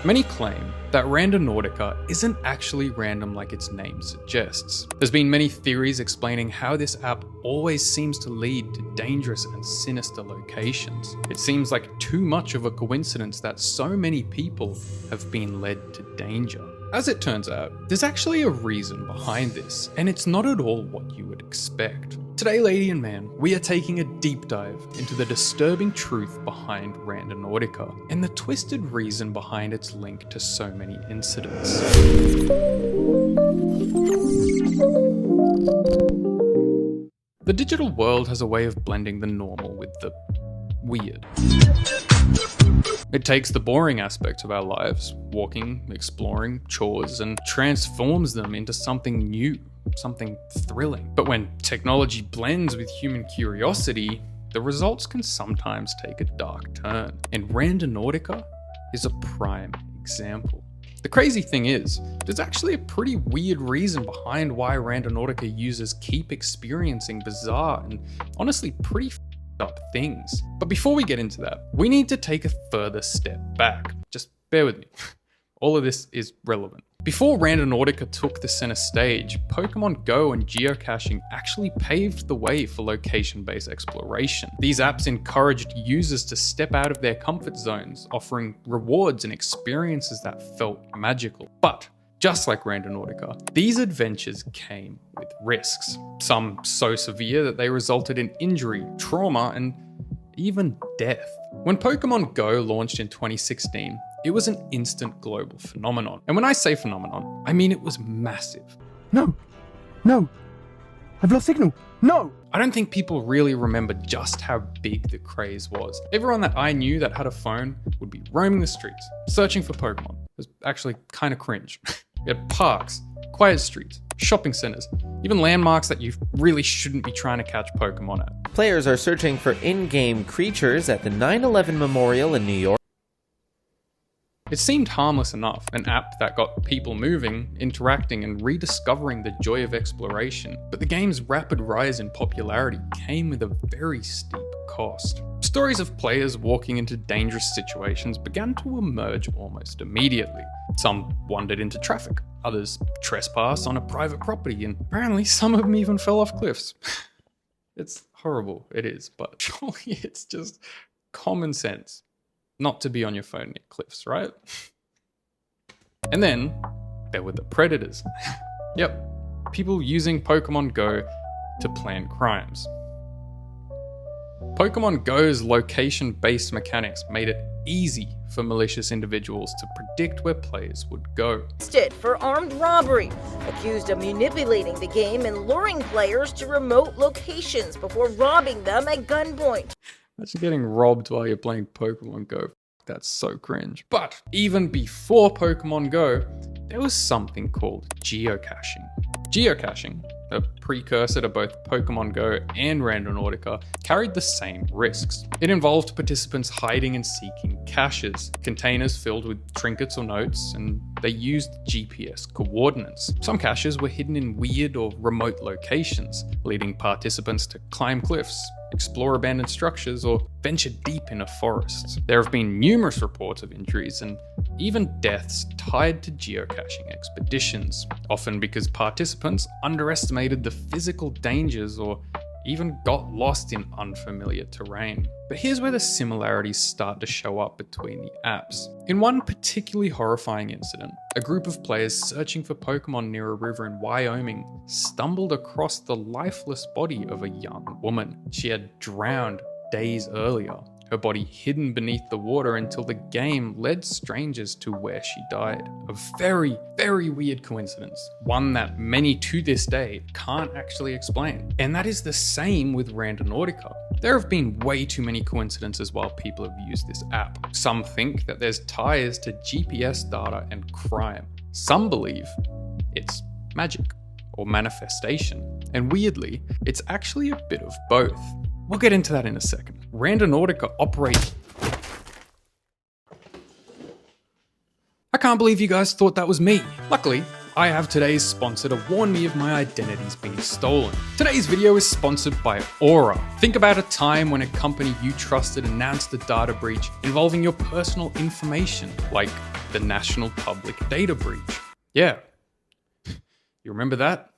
Many claim that Randonautica isn't actually random like its name suggests. There's been many theories explaining how this app always seems to lead to dangerous and sinister locations. It seems like too much of a coincidence that so many people have been led to danger. As it turns out, there's actually a reason behind this, and it's not at all what you would expect. Today, lady and man, we are taking a deep dive into the disturbing truth behind Randonautica and the twisted reason behind its link to so many incidents. The digital world has a way of blending the normal with the weird. It takes the boring aspects of our lives, walking, exploring, chores, and transforms them into something new, something thrilling. But when technology blends with human curiosity, the results can sometimes take a dark turn. And Randonautica is a prime example. The crazy thing is, there's actually a pretty weird reason behind why Randonautica users keep experiencing bizarre and honestly pretty up things. But before we get into that, we need to take a further step back. Just bear with me. All of this is relevant. Before Randonautica took the center stage, Pokémon Go and Geocaching actually paved the way for location-based exploration. These apps encouraged users to step out of their comfort zones, offering rewards and experiences that felt magical. But just like Randonautica, these adventures came with risks. Some so severe that they resulted in injury, trauma, and even death. When Pokémon Go launched in 2016, it was an instant global phenomenon. And when I say phenomenon, I mean it was massive. No, I've lost signal, no! I don't think people really remember just how big the craze was. Everyone that I knew that had a phone would be roaming the streets, searching for Pokemon. It was actually kind of cringe. We had parks, quiet streets, shopping centers, even landmarks that you really shouldn't be trying to catch Pokemon at. Players are searching for in-game creatures at the 9/11 Memorial in New York. It seemed harmless enough, an app that got people moving, interacting, and rediscovering the joy of exploration. But the game's rapid rise in popularity came with a very steep cost. Stories of players walking into dangerous situations began to emerge almost immediately. Some wandered into traffic, others trespassed on a private property, and apparently some of them even fell off cliffs. It's horrible, it is, but surely it's just common sense not to be on your phone near cliffs, right? And then there were the predators. Yep, people using Pokemon Go to plan crimes. Pokemon Go's location-based mechanics made it easy for malicious individuals to predict where players would go. Arrested for armed robbery, accused of manipulating the game and luring players to remote locations before robbing them at gunpoint. Imagine getting robbed while you're playing Pokemon Go. That's so cringe. But even before Pokemon Go, there was something called geocaching. Geocaching, a precursor to both Pokemon Go and Randonautica, carried the same risks. It involved participants hiding and seeking caches, containers filled with trinkets or notes, and they used GPS coordinates. Some caches were hidden in weird or remote locations, leading participants to climb cliffs, explore abandoned structures, or venture deep into forests. There have been numerous reports of injuries and even deaths tied to geocaching expeditions, often because participants underestimated the physical dangers or even got lost in unfamiliar terrain. But here's where the similarities start to show up between the apps. In one particularly horrifying incident, a group of players searching for Pokemon near a river in Wyoming stumbled across the lifeless body of a young woman. She had drowned days earlier, her body hidden beneath the water until the game led strangers to where she died. A very, very weird coincidence, one that many to this day can't actually explain. And that is the same with Randonautica. There have been way too many coincidences while people have used this app. Some think that there's ties to GPS data and crime. Some believe it's magic or manifestation. And weirdly, it's actually a bit of both. We'll get into that in a second. Randonautica operates... I can't believe you guys thought that was me. Luckily, I have today's sponsor to warn me of my identities being stolen. Today's video is sponsored by Aura. Think about a time when a company you trusted announced a data breach involving your personal information, like the National Public Data Breach. Yeah. You remember that?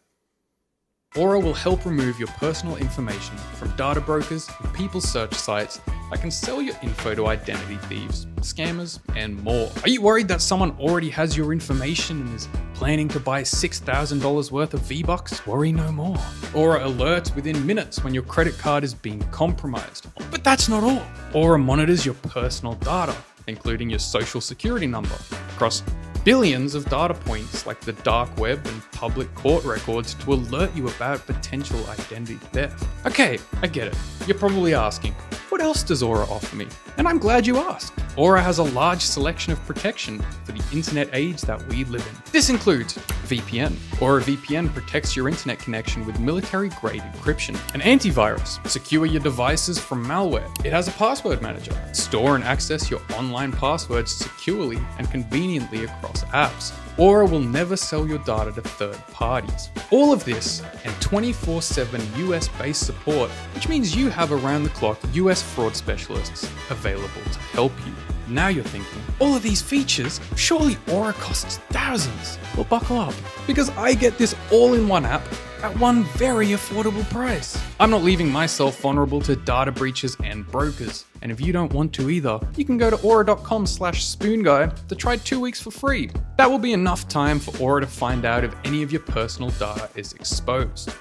Aura will help remove your personal information from data brokers and people search sites that can sell your info to identity thieves, scammers, and more. Are you worried that someone already has your information and is planning to buy $6,000 worth of V-Bucks? Worry no more. Aura alerts within minutes when your credit card is being compromised. But that's not all. Aura monitors your personal data, including your social security number, across billions of data points like the dark web and public court records to alert you about potential identity theft. Okay, I get it. You're probably asking, what else does Aura offer me? And I'm glad you asked. Aura has a large selection of protection for the internet age that we live in. This includes VPN. Aura VPN protects your internet connection with military-grade encryption. An antivirus. Secure your devices from malware. It has a password manager. Store and access your online passwords securely and conveniently across apps. Aura will never sell your data to third parties. All of this and 24/7 US-based support, which means you have around-the-clock US fraud specialists available to help you. Now you're thinking, all of these features, surely Aura costs thousands. Well, buckle up, because I get this all in one app at one very affordable price. I'm not leaving myself vulnerable to data breaches and brokers. And if you don't want to either, you can go to aura.com/spoonguy to try 2 weeks for free. That will be enough time for Aura to find out if any of your personal data is exposed.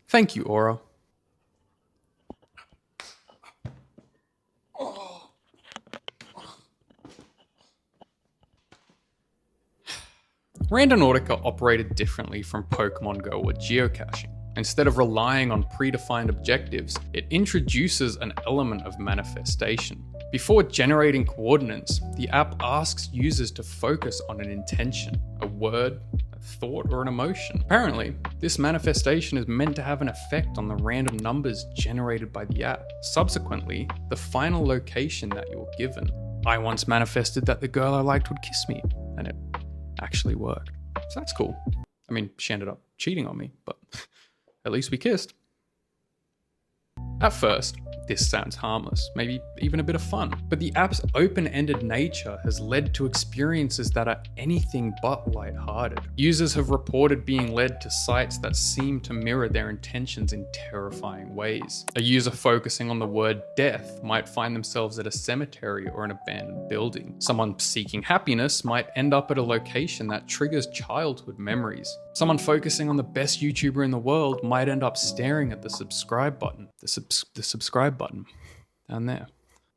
Thank you, Aura. Randonautica operated differently from Pokémon Go or geocaching. Instead of relying on predefined objectives, it introduces an element of manifestation. Before generating coordinates, the app asks users to focus on an intention, a word, a thought, or an emotion. Apparently, this manifestation is meant to have an effect on the random numbers generated by the app. Subsequently, the final location that you're given. I once manifested that the girl I liked would kiss me, and it actually worked. So that's cool. I mean, she ended up cheating on me, but at least we kissed. At first, this sounds harmless, maybe even a bit of fun, but the app's open-ended nature has led to experiences that are anything but lighthearted. Users have reported being led to sites that seem to mirror their intentions in terrifying ways. A user focusing on the word death might find themselves at a cemetery or an abandoned building. Someone seeking happiness might end up at a location that triggers childhood memories. Someone focusing on the best YouTuber in the world might end up staring at the subscribe button. The subscribe button down there.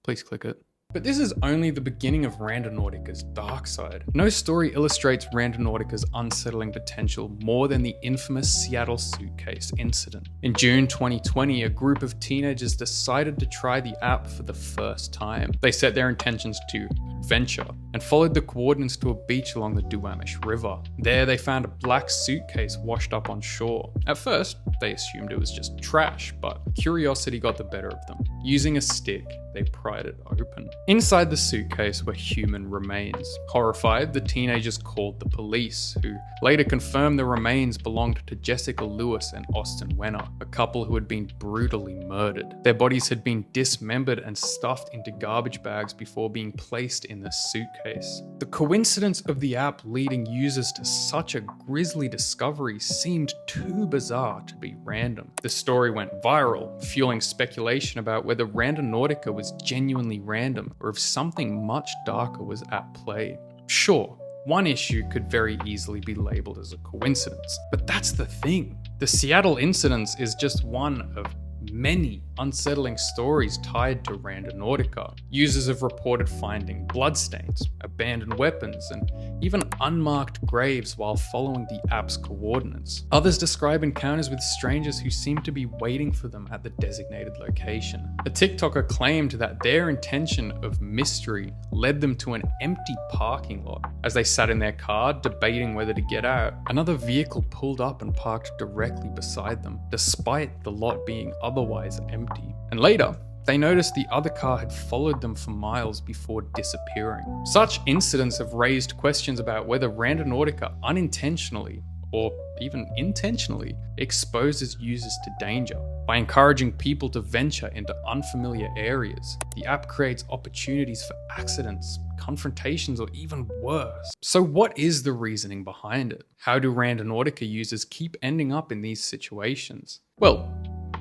Please click it. But this is only the beginning of Randonautica's dark side. No story illustrates Randonautica's unsettling potential more than the infamous Seattle suitcase incident. In June 2020, a group of teenagers decided to try the app for the first time. They set their intentions to adventure and followed the coordinates to a beach along the Duwamish River. There they found a black suitcase washed up on shore. At first, they assumed it was just trash, but curiosity got the better of them. Using a stick, they pried it open. Inside the suitcase were human remains. Horrified, the teenagers called the police, who later confirmed the remains belonged to Jessica Lewis and Austin Wenner, a couple who had been brutally murdered. Their bodies had been dismembered and stuffed into garbage bags before being placed in the suitcase. The coincidence of the app leading users to such a grisly discovery seemed too bizarre to be random. The story went viral, fueling speculation about whether Randonautica was genuinely random or if something much darker was at play. Sure, one issue could very easily be labeled as a coincidence, but that's the thing. The Seattle incident is just one of many unsettling stories tied to Randonautica. Users have reported finding bloodstains, abandoned weapons, and even unmarked graves while following the app's coordinates. Others describe encounters with strangers who seem to be waiting for them at the designated location. A TikToker claimed that their intention of mystery led them to an empty parking lot. As they sat in their car, debating whether to get out, another vehicle pulled up and parked directly beside them, despite the lot being otherwise empty. And later, they noticed the other car had followed them for miles before disappearing. Such incidents have raised questions about whether Randonautica unintentionally, or even intentionally, exposes users to danger. By encouraging people to venture into unfamiliar areas, the app creates opportunities for accidents, confrontations, or even worse. So what is the reasoning behind it? How do Randonautica users keep ending up in these situations? Well,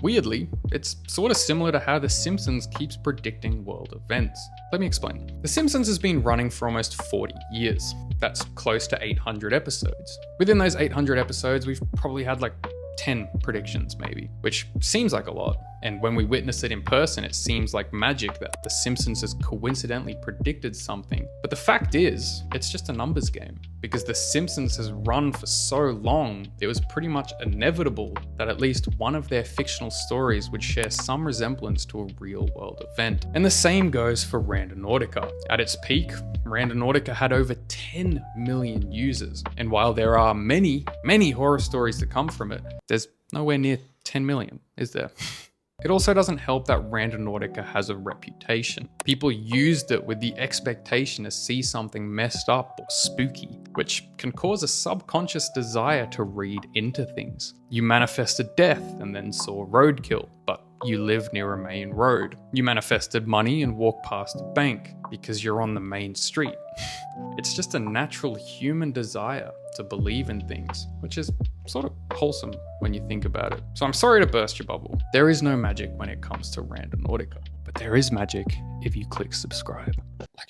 weirdly, it's sort of similar to how The Simpsons keeps predicting world events. Let me explain. The Simpsons has been running for almost 40 years. That's close to 800 episodes. Within those 800 episodes, we've probably had like 10 predictions maybe, which seems like a lot. And when we witness it in person, it seems like magic that The Simpsons has coincidentally predicted something. But the fact is, it's just a numbers game. Because The Simpsons has run for so long, it was pretty much inevitable that at least one of their fictional stories would share some resemblance to a real world event. And the same goes for Randonautica. At its peak, Randonautica had over 10 million users. And while there are many, many horror stories that come from it, there's nowhere near 10 million, is there? It also doesn't help that Randonautica has a reputation. People used it with the expectation to see something messed up or spooky, which can cause a subconscious desire to read into things. You manifested death and then saw roadkill, but you live near a main road. You manifested money and walk past a bank because you're on the main street. It's just a natural human desire to believe in things, which is sort of wholesome when you think about it. So I'm sorry to burst your bubble. There is no magic when it comes to Randonautica, but there is magic if you click subscribe. Like,